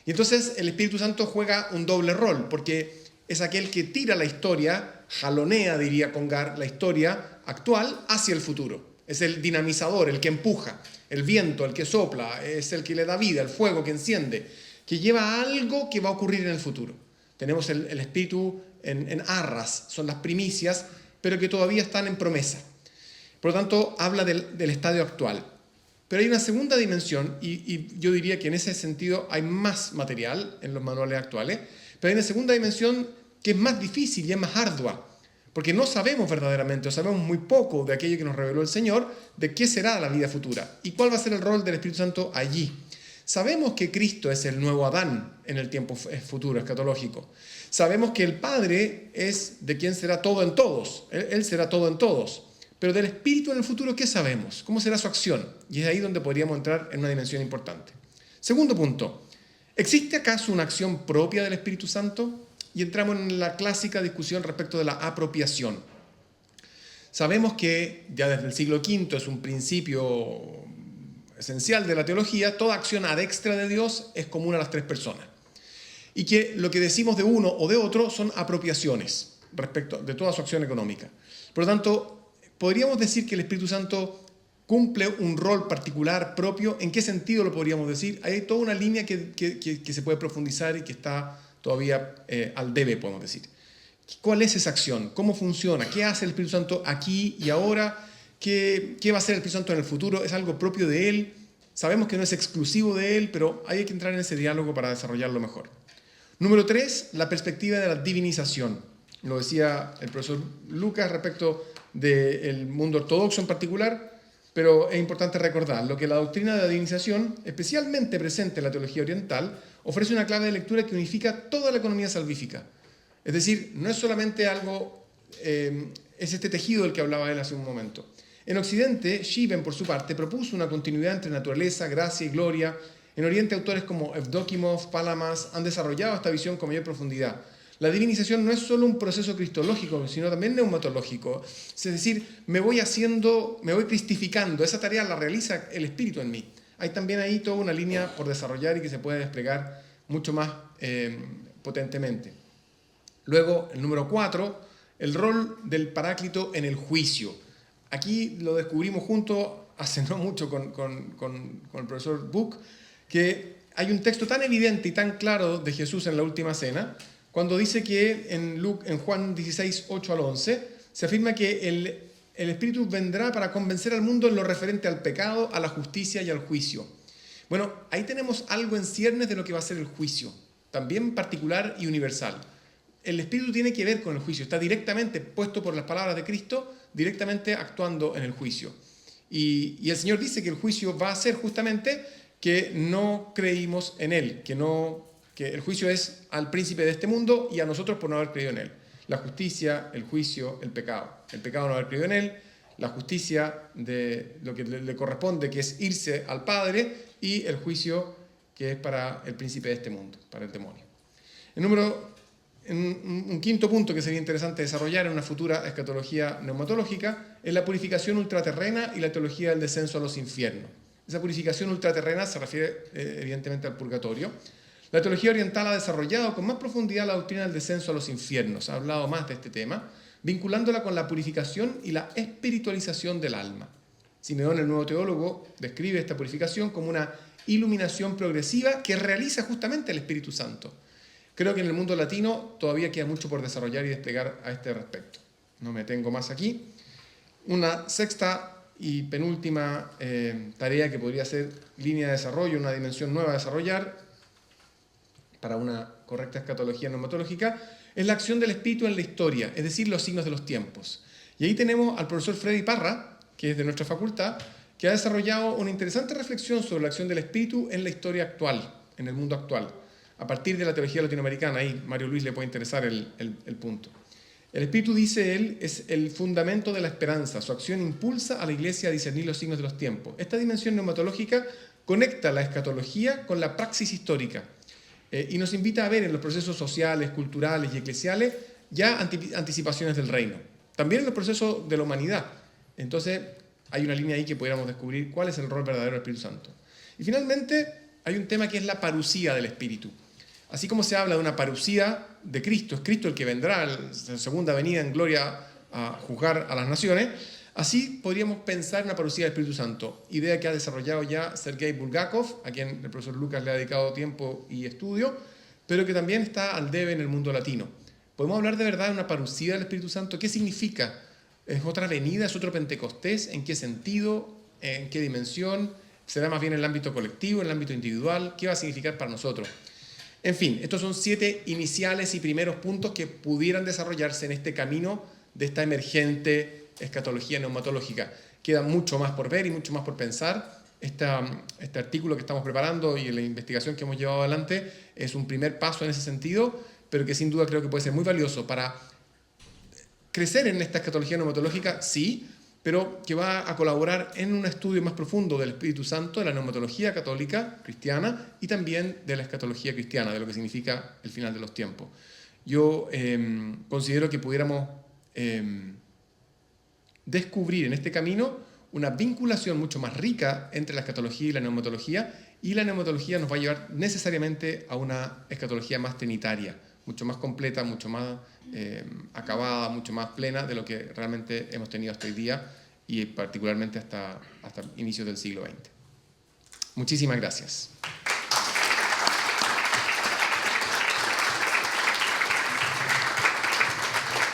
Y entonces el Espíritu Santo juega un doble rol, porque es aquel que tira la historia, jalonea, diría Congar, la historia actual hacia el futuro. Es el dinamizador, el que empuja, el viento, el que sopla, es el que le da vida, el fuego que enciende, que lleva a algo que va a ocurrir en el futuro. Tenemos el Espíritu en arras, son las primicias, pero que todavía están en promesa. Por lo tanto, habla del estadio actual. Pero hay una segunda dimensión, y yo diría que en ese sentido hay más material en los manuales actuales, pero hay una segunda dimensión que es más difícil y es más ardua, porque no sabemos verdaderamente, o sabemos muy poco de aquello que nos reveló el Señor, de qué será la vida futura y cuál va a ser el rol del Espíritu Santo allí. Sabemos que Cristo es el nuevo Adán en el tiempo futuro, escatológico. Sabemos que el Padre es de quien será todo en todos, Él será todo en todos. Pero del Espíritu en el futuro, ¿qué sabemos? ¿Cómo será su acción? Y es ahí donde podríamos entrar en una dimensión importante. Segundo punto, ¿existe acaso una acción propia del Espíritu Santo? Y entramos en la clásica discusión respecto de la apropiación. Sabemos que ya desde el siglo V es un principio esencial de la teología, toda acción ad extra de Dios es común a las tres personas. Y que lo que decimos de uno o de otro son apropiaciones respecto de toda su acción económica. Por lo tanto, podríamos decir que el Espíritu Santo cumple un rol particular propio. ¿En qué sentido lo podríamos decir? Hay toda una línea que se puede profundizar y que está todavía al debe, podemos decir. ¿Cuál es esa acción? ¿Cómo funciona? ¿Qué hace el Espíritu Santo aquí y ahora? ¿Qué va a hacer el Espíritu Santo en el futuro? ¿Es algo propio de Él? Sabemos que no es exclusivo de Él, pero hay que entrar en ese diálogo para desarrollarlo mejor. Número 3, la perspectiva de la divinización. Lo decía el profesor Lucas respecto del mundo ortodoxo en particular, pero es importante recordar lo que la doctrina de la divinización, especialmente presente en la teología oriental, ofrece una clave de lectura que unifica toda la economía salvífica. Es decir, no es solamente algo, es este tejido del que hablaba él hace un momento. En Occidente, Shiven, por su parte, propuso una continuidad entre naturaleza, gracia y gloria. En Oriente, autores como Evdokimov, Palamas han desarrollado esta visión con mayor profundidad. La divinización no es solo un proceso cristológico, sino también neumatológico. Es decir, me voy cristificando. Esa tarea la realiza el Espíritu en mí. Hay también ahí toda una línea por desarrollar y que se puede desplegar mucho más potentemente. Luego, el número 4, el rol del Paráclito en el juicio. Aquí lo descubrimos juntos hace no mucho con el profesor Buch, que hay un texto tan evidente y tan claro de Jesús en la última cena, cuando dice que en Juan 16, 8 al 11, se afirma que el Espíritu vendrá para convencer al mundo en lo referente al pecado, a la justicia y al juicio. Bueno, ahí tenemos algo en ciernes de lo que va a ser el juicio, también particular y universal. El Espíritu tiene que ver con el juicio, está directamente puesto por las palabras de Cristo, directamente actuando en el juicio. Y el Señor dice que el juicio va a ser justamente que no creímos en Él, que el juicio es al príncipe de este mundo y a nosotros por no haber creído en Él. La justicia, el juicio, el pecado. El pecado no haber creído en Él, la justicia de lo que le corresponde, que es irse al Padre, y el juicio que es para el príncipe de este mundo, para el demonio. Un quinto punto que sería interesante desarrollar en una futura escatología neumatológica es la purificación ultraterrena y la teología del descenso a los infiernos. Esa purificación ultraterrena se refiere evidentemente al purgatorio. La teología oriental ha desarrollado con más profundidad la doctrina del descenso a los infiernos, ha hablado más de este tema, vinculándola con la purificación y la espiritualización del alma. Simeón, el nuevo teólogo, describe esta purificación como una iluminación progresiva que realiza justamente el Espíritu Santo. Creo que en el mundo latino todavía queda mucho por desarrollar y desplegar a este respecto. No me detengo más aquí. Una sexta y penúltima tarea que podría ser línea de desarrollo, una dimensión nueva a desarrollar para una correcta escatología neumatológica, es la acción del Espíritu en la historia, es decir, los signos de los tiempos. Y ahí tenemos al profesor Freddy Parra, que es de nuestra facultad, que ha desarrollado una interesante reflexión sobre la acción del Espíritu en la historia actual, en el mundo actual, a partir de la teología latinoamericana. Ahí Mario Luis le puede interesar el punto. El Espíritu, dice él, es el fundamento de la esperanza. Su acción impulsa a la Iglesia a discernir los signos de los tiempos. Esta dimensión neumatológica conecta la escatología con la praxis histórica y nos invita a ver en los procesos sociales, culturales y eclesiales ya anticipaciones del reino. También en los procesos de la humanidad. Entonces, hay una línea ahí que pudiéramos descubrir cuál es el rol verdadero del Espíritu Santo. Y finalmente, hay un tema que es la parusía del Espíritu. Así como se habla de una parusía de Cristo, es Cristo el que vendrá en segunda venida en gloria a juzgar a las naciones, así podríamos pensar en una parusía del Espíritu Santo, idea que ha desarrollado ya Sergei Bulgakov, a quien el profesor Lucas le ha dedicado tiempo y estudio, pero que también está al debe en el mundo latino. ¿Podemos hablar de verdad de una parusía del Espíritu Santo? ¿Qué significa? ¿Es otra venida? ¿Es otro Pentecostés? ¿En qué sentido? ¿En qué dimensión? ¿Será más bien en el ámbito colectivo, en el ámbito individual? ¿Qué va a significar para nosotros? En fin, estos son 7 iniciales y primeros puntos que pudieran desarrollarse en este camino de esta emergente escatología neumatológica. Queda mucho más por ver y mucho más por pensar. Este artículo que estamos preparando y la investigación que hemos llevado adelante es un primer paso en ese sentido, pero que sin duda creo que puede ser muy valioso para crecer en esta escatología neumatológica, sí, pero que va a colaborar en un estudio más profundo del Espíritu Santo, de la neumatología católica, cristiana, y también de la escatología cristiana, de lo que significa el final de los tiempos. Yo considero que pudiéramos descubrir en este camino una vinculación mucho más rica entre la escatología y la neumatología, y la neumatología nos va a llevar necesariamente a una escatología más trinitaria, mucho más completa, mucho más acabada, mucho más plena de lo que realmente hemos tenido hasta hoy día y particularmente hasta inicios del siglo XX. Muchísimas gracias.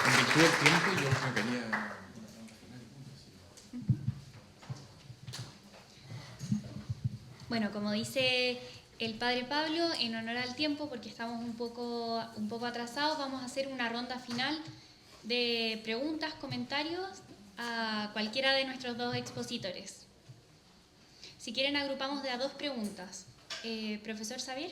En virtud del tiempo, yo me quería... Bueno, como dice el padre Pablo, en honor al tiempo, porque estamos un poco atrasados, vamos a hacer una ronda final de preguntas, comentarios a cualquiera de nuestros dos expositores. Si quieren, agrupamos de a 2 preguntas. Profesor Xavier.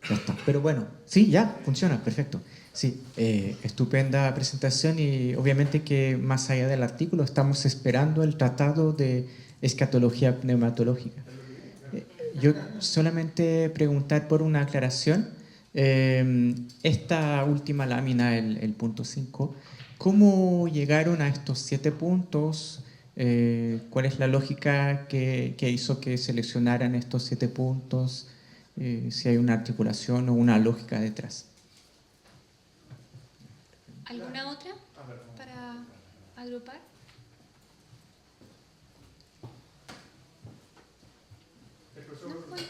Ya está. Pero bueno, sí, ya, funciona, perfecto. Sí, estupenda presentación y obviamente que más allá del artículo estamos esperando el tratado de escatología pneumatológica. Yo solamente preguntar por una aclaración. Esta última lámina, el punto 5, ¿cómo llegaron a estos 7 puntos? ¿Cuál es la lógica que hizo que seleccionaran estos 7 puntos? Si hay una articulación o una lógica detrás. ¿Alguna otra para agrupar? No, bueno.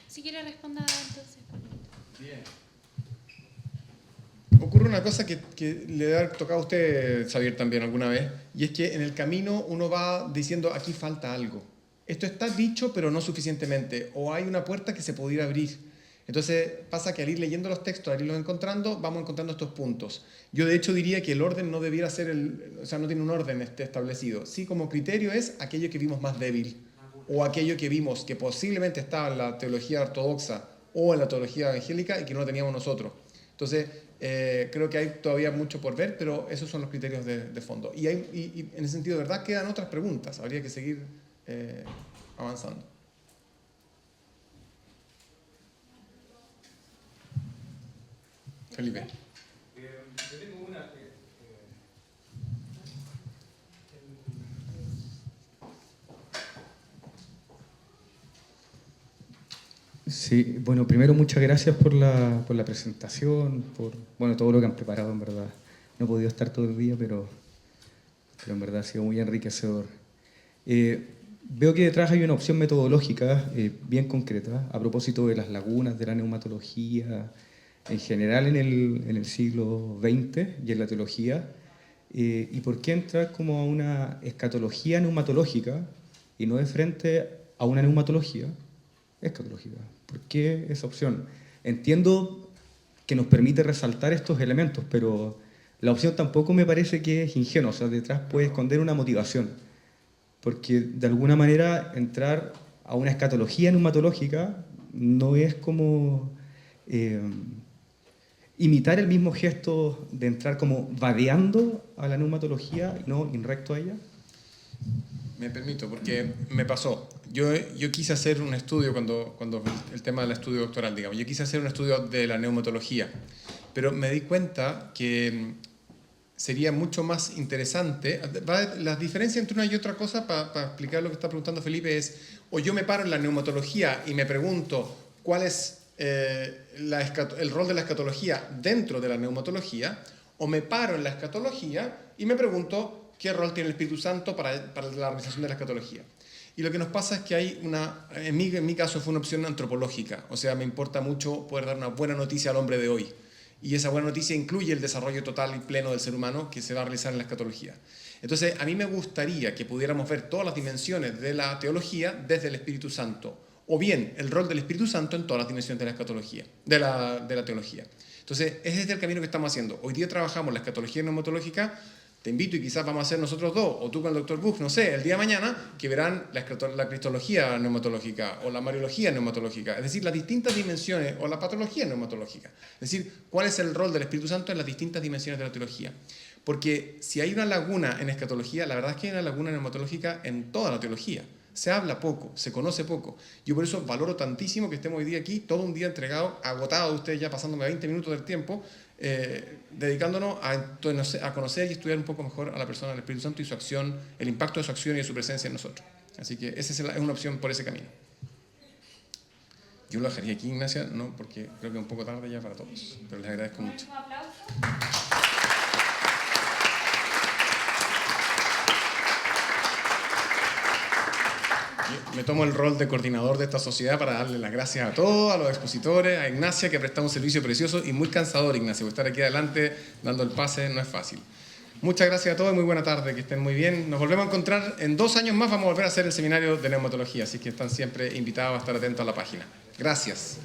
Si quiere responder entonces. Bien. Ocurre una cosa que le ha tocado a usted, Xavier, también alguna vez, y es que en el camino uno va diciendo, aquí falta algo. Esto está dicho, pero no suficientemente, o hay una puerta que se pudiera abrir. Entonces pasa que al ir leyendo los textos, al irlos encontrando, vamos encontrando estos puntos. Yo de hecho diría que el orden no debiera ser, o sea, no tiene un orden establecido. Sí, como criterio es aquello que vimos más débil, o aquello que vimos que posiblemente estaba en la teología ortodoxa o en la teología evangélica y que no lo teníamos nosotros. Entonces, creo que hay todavía mucho por ver, pero esos son los criterios de fondo. Y en ese sentido, de verdad, quedan otras preguntas. Habría que seguir avanzando. Felipe. Yo tengo una que... Sí, bueno, primero muchas gracias por la presentación, por todo lo que han preparado, en verdad. No he podido estar todo el día, pero en verdad ha sido muy enriquecedor. Veo que detrás hay una opción metodológica bien concreta a propósito de las lagunas de la neumatología en general en el siglo XX y en la teología. ¿Y por qué entrar como a una escatología neumatológica y no de frente a una neumatología escatológica? ¿Por qué esa opción? Entiendo que nos permite resaltar estos elementos, pero la opción tampoco me parece que es ingenua. O sea, detrás puede esconder una motivación. Porque de alguna manera entrar a una escatología neumatológica no es como imitar el mismo gesto de entrar como vadeando a la neumatología y no in recto a ella. Me permito, porque me pasó. Yo quise hacer un estudio, cuando el tema del estudio doctoral, digamos, yo quise hacer un estudio de la neumatología, pero me di cuenta que sería mucho más interesante. La diferencia entre una y otra cosa, para explicar lo que está preguntando Felipe, es, o yo me paro en la neumatología y me pregunto cuál es el rol de la escatología dentro de la neumatología, o me paro en la escatología y me pregunto qué rol tiene el Espíritu Santo para la realización de la escatología. Y lo que nos pasa es que hay en mi caso fue una opción antropológica, o sea, me importa mucho poder dar una buena noticia al hombre de hoy. Y esa buena noticia incluye el desarrollo total y pleno del ser humano que se va a realizar en la escatología. Entonces, a mí me gustaría que pudiéramos ver todas las dimensiones de la teología desde el Espíritu Santo, o bien el rol del Espíritu Santo en todas las dimensiones de la escatología, de la teología. Entonces, ese es el camino que estamos haciendo. Hoy día trabajamos la escatología neumatológica Te invito, y quizás vamos a hacer nosotros dos, o tú con el doctor Buch, no sé, el día de mañana, que verán la cristología neumatológica o la mariología neumatológica, es decir, las distintas dimensiones, o la patología neumatológica. Es decir, cuál es el rol del Espíritu Santo en las distintas dimensiones de la teología. Porque si hay una laguna en escatología, la verdad es que hay una laguna neumatológica en toda la teología. Se habla poco, se conoce poco. Yo por eso valoro tantísimo que estemos hoy día aquí, todo un día entregado, agotado de ustedes ya pasándome 20 minutos del tiempo, dedicándonos a conocer y estudiar un poco mejor a la persona del Espíritu Santo y su acción, el impacto de su acción y de su presencia en nosotros. Así que esa es una opción por ese camino. Yo lo dejaría aquí, Ignacia, no, porque creo que es un poco tarde ya para todos, pero les agradezco mucho. Me tomo el rol de coordinador de esta sociedad para darle las gracias a todos, a los expositores, a Ignacia, que ha prestado un servicio precioso y muy cansador, Ignacia, porque estar aquí adelante dando el pase no es fácil. Muchas gracias a todos y muy buena tarde, que estén muy bien. Nos volvemos a encontrar en 2 años más, vamos a volver a hacer el seminario de neumatología, así que están siempre invitados a estar atentos a la página. Gracias.